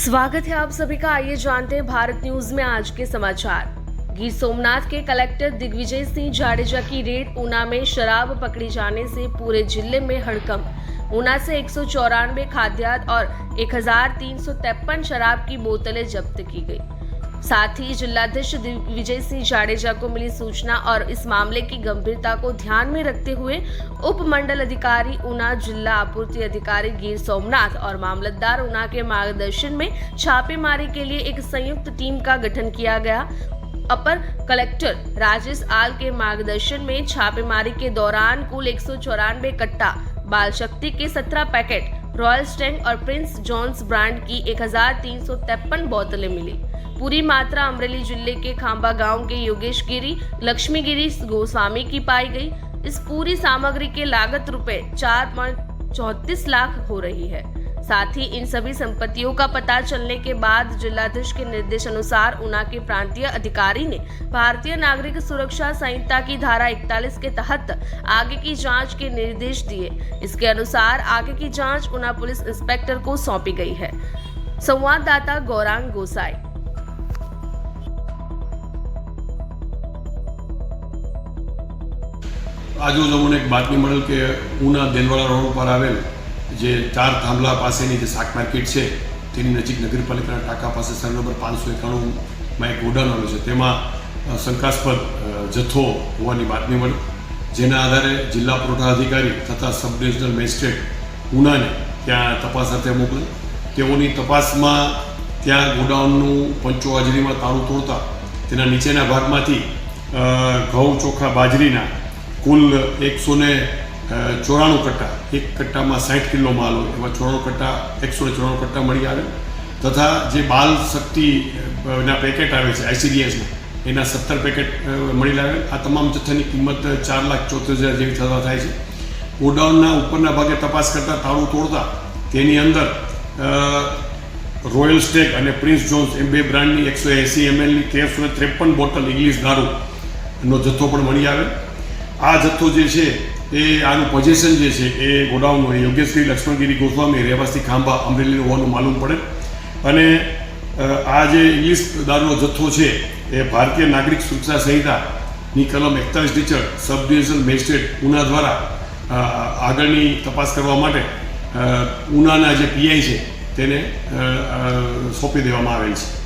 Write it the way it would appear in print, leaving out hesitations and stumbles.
स्वागत है आप सभी का। आइए जानते हैं भारत न्यूज में आज के समाचार। गिर सोमनाथ के कलेक्टर दिग्विजय सिंह जाडेजा की रेड ऊना में शराब पकड़ी जाने से पूरे जिले में हड़कंप। ऊना से 194 खाद्यान्न और 1353 शराब की बोतलें जब्त की गई। साथ ही जिलाध्यक्ष दिग्विजय सिंह जाडेजा को मिली सूचना और इस मामले की गंभीरता को ध्यान में रखते हुए उप मंडल अधिकारी ऊना, जिला आपूर्ति अधिकारी गिर सोमनाथ और मामलतदार ऊना के मार्गदर्शन में छापेमारी के लिए एक संयुक्त टीम का गठन किया गया। अपर कलेक्टर राजेश आल के मार्गदर्शन में छापेमारी के दौरान कुल 194 कट्टा बाल शक्ति के 17 पैकेट, रॉयल स्टैंग और प्रिंस जॉन्स ब्रांड की 1353 बोतलें मिली। पूरी मात्रा अमरेली जिले के खांबा गांव के योगेश गिरी, लक्ष्मी गिरी गोस्वामी की पाई गई। इस पूरी सामग्री की लागत रुपए 4.34 लाख हो रही है। साथ ही इन सभी संपत्तियों का पता चलने के बाद जिलाधीश के निर्देश अनुसार ऊना के प्रांतीय अधिकारी ने भारतीय नागरिक सुरक्षा संहिता की धारा 41 के तहत आगे की जांच के निर्देश दिए। इसके अनुसार आगे की जांच ऊना पुलिस इंस्पेक्टर को सौंपी गई है। संवाददाता गौरांग गोसाई। आज अमने एक बातमी मळेल के ऊना देलवाड़ा रोड पर आवेल जे 4 थांभला पासेनी जे शाक मार्केट है तेनी नजीक नगरपालिका टाका पासे सर्वे नंबर 591 में एक गोडाउन आवेलुं छे। तेमां शंकास्पद जथ्थो होवानी बातमी मळी, जेना आधारे जिला पुरवठा अधिकारी तथा सब डिविजनल मजिस्ट्रेट ऊनाने त्यां तपास अर्थे मोकली। तेओनी तपासमां त्यां गोडाउननुं पंचो हाजरीमां ताळुं तोड़ता तेना नीचेना भागमांथी घઉં ચોખા बाजरीना कुल 194 कट्टा, एक कट्टा में 60 किलो माल हो एवं 94 कट्टा 194 कट्टा मળી आवे तथा जे बाल शक्ति पेकेट आवे छे ICDS एना 70 पेकेट मળી आवे। आ तमाम जथ्थानी किंमत 4,74,000 जेवी थवा थाय छे। गोडाउनना उपरना भागे तपास करता ताळुं तोड़ता तेनी अंदर रॉयल स्टेग और प्रिंस जॉन्स एम बे ब्रांडनी 180 ml ની 1353 बोटल इंग्लिश दारूनो जथ्थो पण मળી आवे। आ जत्थो जे छे ए आनु पोजेशन जे छे ए गोडाउन योगेशगिरी लक्ष्मणगिरी गोस्वामी રહેવાસી खांबा अमरेली होવાનું मालूम पड़े। अने आ जे इंग्लिश दारूनो जत्थो छे ए भारतीय नागरिक सुरक्षा संहिता नी कलम 41 teacher sub divisional magistrate Una द्वारा आगळनी तपास करवा माटे ऊनाना जे PI छे तेने सोंपी देवामां आवेल छे।